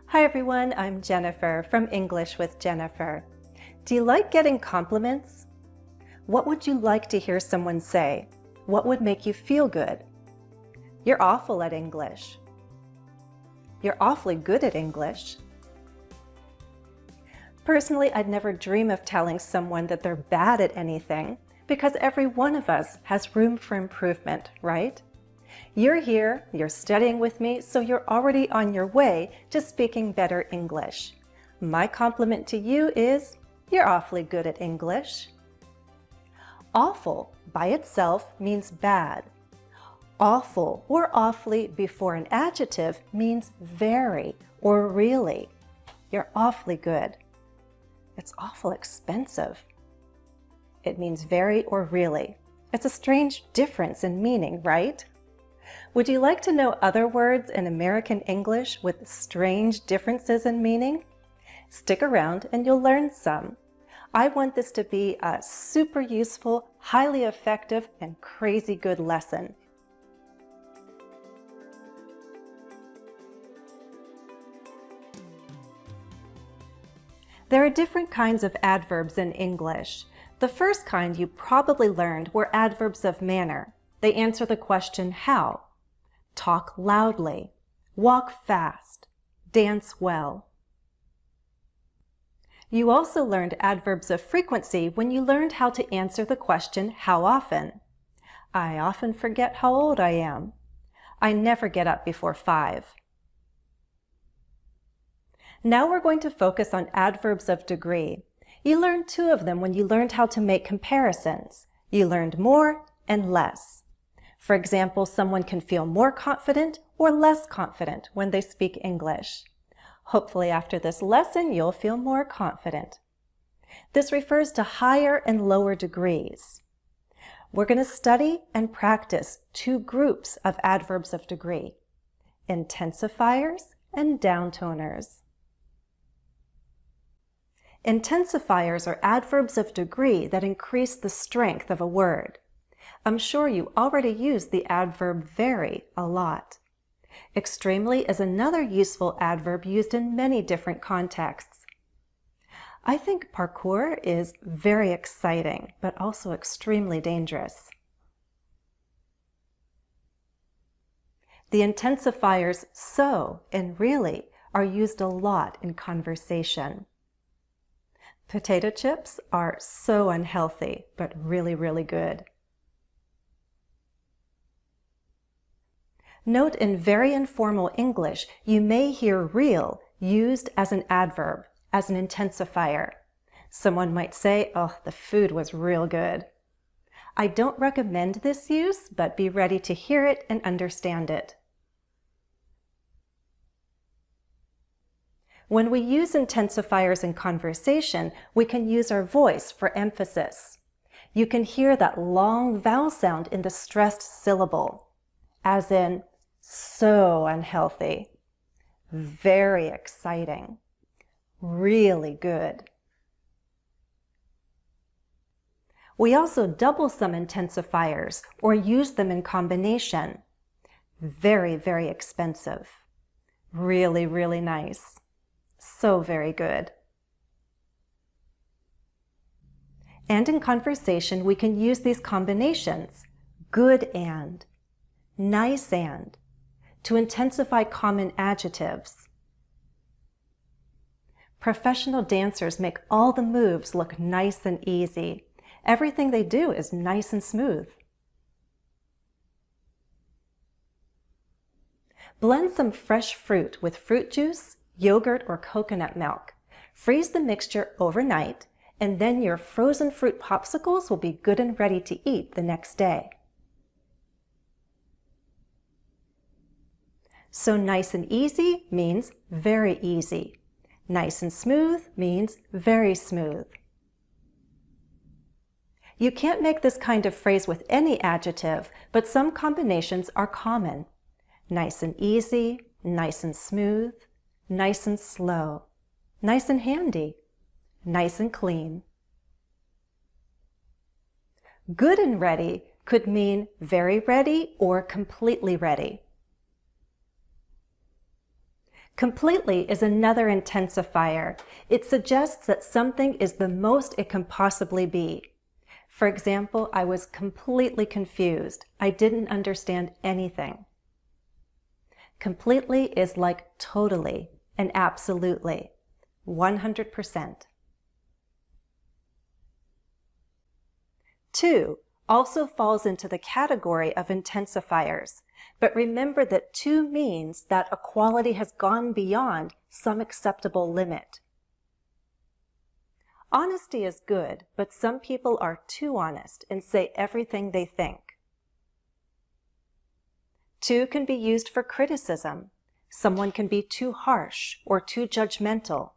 Hi everyone, I'm Jennifer from English with Jennifer. Do you like getting compliments? What would you like to hear someone say? What would make you feel good? You're awful at English. You're awfully good at English. Personally, I'd never dream of telling someone that they're bad at anything because every one of us has room for improvement, right? You're here, you're studying with me, so you're already on your way to speaking better English. My compliment to you is, you're awfully good at English. Awful by itself means bad. Awful or awfully before an adjective means very or really. You're awfully good. It's awful expensive. It means very or really. It's a strange difference in meaning, right? Would you like to know other words in American English with strange differences in meaning? Stick around and you'll learn some. I want this to be a super useful, highly effective, and crazy good lesson. There are different kinds of adverbs in English. The first kind you probably learned were adverbs of manner. They answer the question how. Talk loudly, walk fast, dance well. You also learned adverbs of frequency when you learned how to answer the question how often. I often forget how old I am. I never get up before 5. Now we're going to focus on adverbs of degree. You learned 2 of them when you learned how to make comparisons. You learned more and less. For example, someone can feel more confident or less confident when they speak English. Hopefully after this lesson, you'll feel more confident. This refers to higher and lower degrees. We're going to study and practice 2 groups of adverbs of degree: intensifiers and downtoners. Intensifiers are adverbs of degree that increase the strength of a word. I'm sure you already use the adverb very a lot. Extremely is another useful adverb used in many different contexts. I think parkour is very exciting, but also extremely dangerous. The intensifiers so and really are used a lot in conversation. Potato chips are so unhealthy, but really, really good. Note in very informal English, you may hear real used as an adverb, as an intensifier. Someone might say, oh, the food was real good. I don't recommend this use, but be ready to hear it and understand it. When we use intensifiers in conversation, we can use our voice for emphasis. You can hear that long vowel sound in the stressed syllable, as in, so unhealthy, very exciting, really good. We also double some intensifiers or use them in combination. Very, very expensive, really, really nice, so very good. And in conversation, we can use these combinations, good and, nice and, to intensify common adjectives. Professional dancers make all the moves look nice and easy. Everything they do is nice and smooth. Blend some fresh fruit with fruit juice, yogurt, or coconut milk. Freeze the mixture overnight, and then your frozen fruit popsicles will be good and ready to eat the next day. So nice and easy means very easy. Nice and smooth means very smooth. You can't make this kind of phrase with any adjective, but some combinations are common. Nice and easy, nice and smooth, nice and slow, nice and handy, nice and clean. Good and ready could mean very ready or completely ready. Completely is another intensifier. It suggests that something is the most it can possibly be. For example, I was completely confused. I didn't understand anything. Completely is like totally and absolutely, 100%. 2 also falls into the category of intensifiers, but remember that 2 means that a quality has gone beyond some acceptable limit. Honesty is good, but some people are too honest and say everything they think. 2 can be used for criticism. Someone can be too harsh or too judgmental.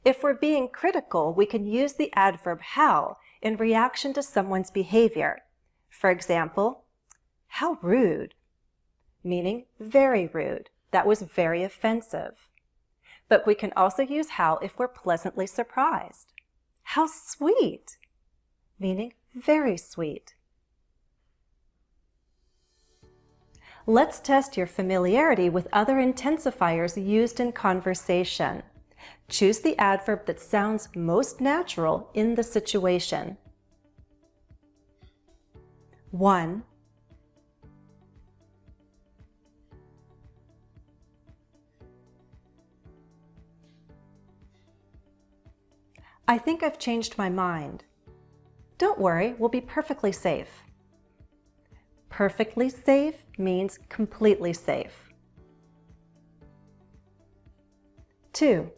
If we're being critical, we can use the adverb how in reaction to someone's behavior. For example, how rude, meaning very rude. That was very offensive. But we can also use how if we're pleasantly surprised. How sweet, meaning very sweet. Let's test your familiarity with other intensifiers used in conversation. Choose the adverb that sounds most natural in the situation. 1. I think I've changed my mind. Don't worry, we'll be perfectly safe. Perfectly safe means completely safe. 2.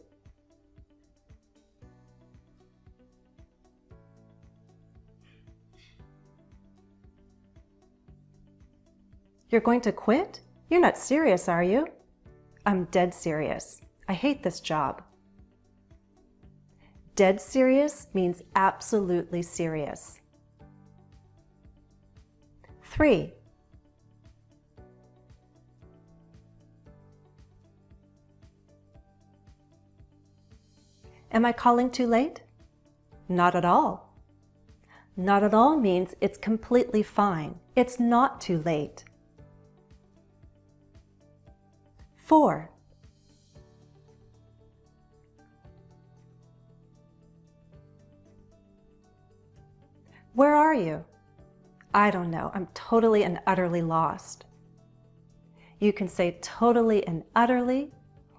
You're going to quit? You're not serious, are you? I'm dead serious. I hate this job. Dead serious means absolutely serious. 3. Am I calling too late? Not at all. Not at all means it's completely fine. It's not too late. 4. Where are you? I don't know. I'm totally and utterly lost. You can say totally and utterly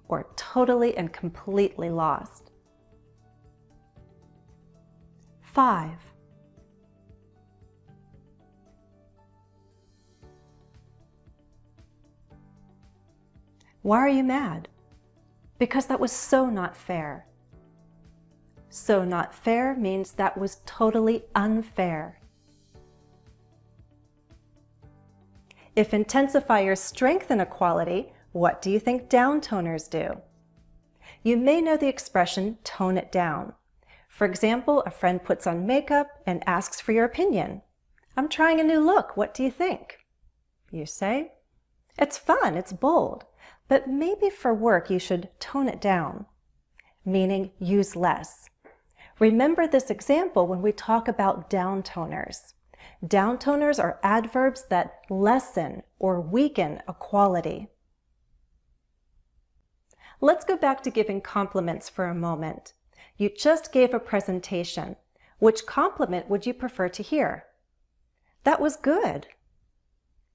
or totally and completely lost. 5. Why are you mad? Because that was so not fair. So not fair means that was totally unfair. If intensifiers strengthen a quality, what do you think downtoners do? You may know the expression tone it down. For example, a friend puts on makeup and asks for your opinion. I'm trying a new look, what do you think? You say, it's fun, it's bold, but maybe for work you should tone it down, meaning use less. Remember this example when we talk about downtoners. Downtoners are adverbs that lessen or weaken a quality. Let's go back to giving compliments for a moment. You just gave a presentation. Which compliment would you prefer to hear? That was good.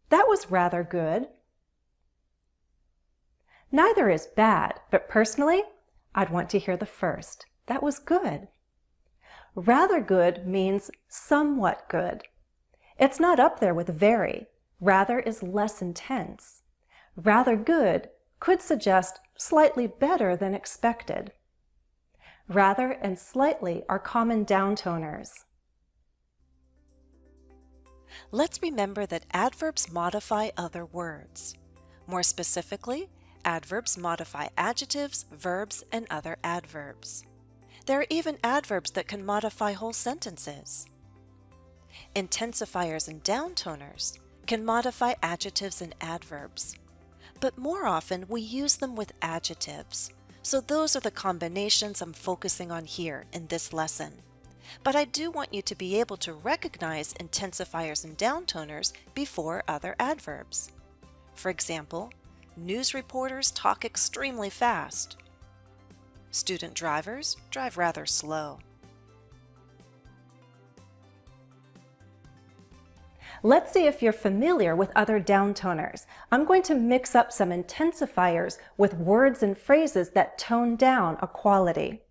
That was rather good. Neither is bad, but personally, I'd want to hear the first. That was good. Rather good means somewhat good. It's not up there with very. Rather is less intense. Rather good could suggest slightly better than expected. Rather and slightly are common downtoners. Let's remember that adverbs modify other words. More specifically, adverbs modify adjectives, verbs, and other adverbs. There are even adverbs that can modify whole sentences. Intensifiers and downtoners can modify adjectives and adverbs, but more often we use them with adjectives. So those are the combinations I'm focusing on here in this lesson. But I do want you to be able to recognize intensifiers and downtoners before other adverbs. For example, news reporters talk extremely fast. Student drivers drive rather slow. Let's see if you're familiar with other downtoners. I'm going to mix up some intensifiers with words and phrases that tone down a quality.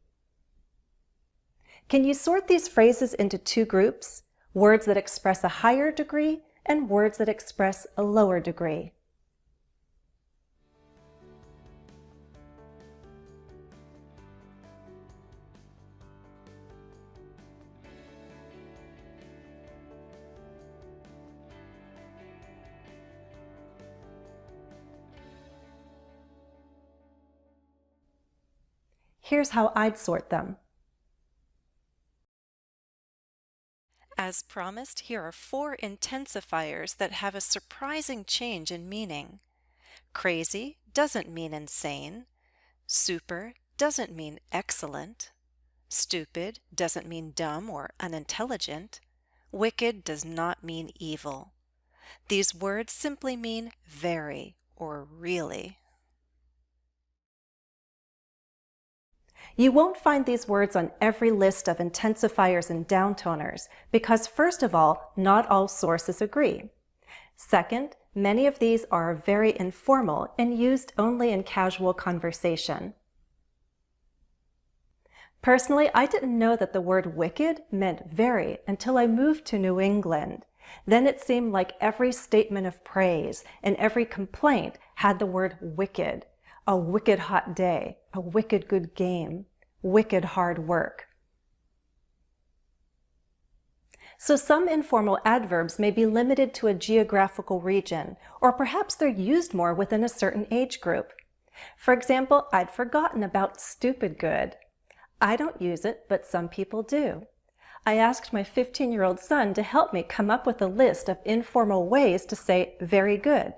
Can you sort these phrases into two groups? Words that express a higher degree and words that express a lower degree. Here's how I'd sort them. As promised, here are 4 intensifiers that have a surprising change in meaning. Crazy doesn't mean insane. Super doesn't mean excellent. Stupid doesn't mean dumb or unintelligent. Wicked does not mean evil. These words simply mean very or really. You won't find these words on every list of intensifiers and downtoners because, first of all, not all sources agree. Second, many of these are very informal and used only in casual conversation. Personally, I didn't know that the word wicked meant very until I moved to New England. Then it seemed like every statement of praise and every complaint had the word wicked. A wicked hot day, a wicked good game, wicked hard work. So some informal adverbs may be limited to a geographical region, or perhaps they're used more within a certain age group. For example, I'd forgotten about stupid good. I don't use it, but some people do. I asked my 15-year-old son to help me come up with a list of informal ways to say very good,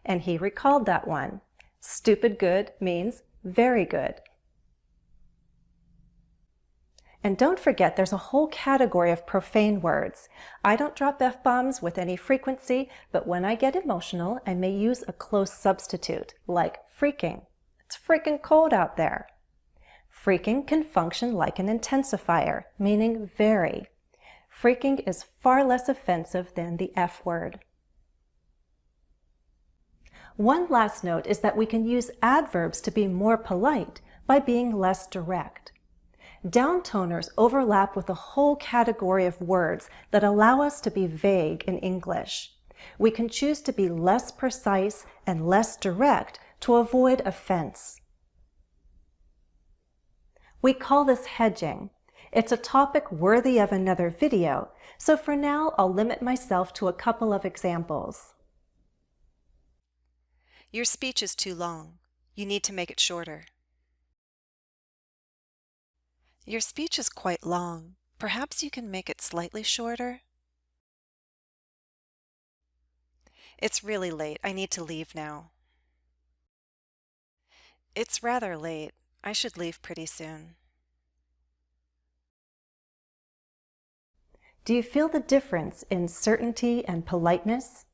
and he recalled that one. Stupid good means very good. And don't forget, there's a whole category of profane words. I don't drop F-bombs with any frequency, but when I get emotional, I may use a close substitute, like freaking. It's freaking cold out there. Freaking can function like an intensifier, meaning very. Freaking is far less offensive than the F word. One last note is that we can use adverbs to be more polite by being less direct. Downtoners overlap with a whole category of words that allow us to be vague in English. We can choose to be less precise and less direct to avoid offense. We call this hedging. It's a topic worthy of another video, so for now I'll limit myself to a couple of examples. Your speech is too long. You need to make it shorter. Your speech is quite long. Perhaps you can make it slightly shorter? It's really late. I need to leave now. It's rather late. I should leave pretty soon. Do you feel the difference in certainty and politeness?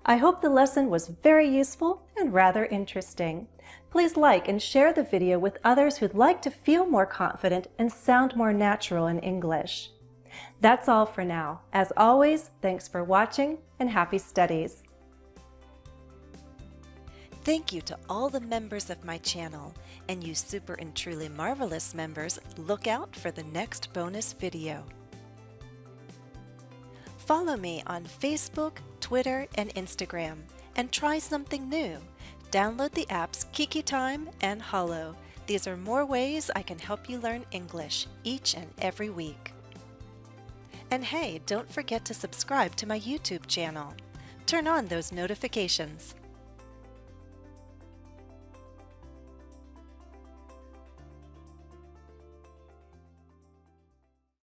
I hope the lesson was very useful and rather interesting. Please like and share the video with others who'd like to feel more confident and sound more natural in English. That's all for now. As always, thanks for watching and happy studies. Thank you to all the members of my channel, and you super and truly marvelous members, look out for the next bonus video. Follow me on Facebook, Twitter, and Instagram, and try something new. Download the apps KikiTime and Hollow. These are more ways I can help you learn English each and every week. And hey, don't forget to subscribe to my YouTube channel. Turn on those notifications.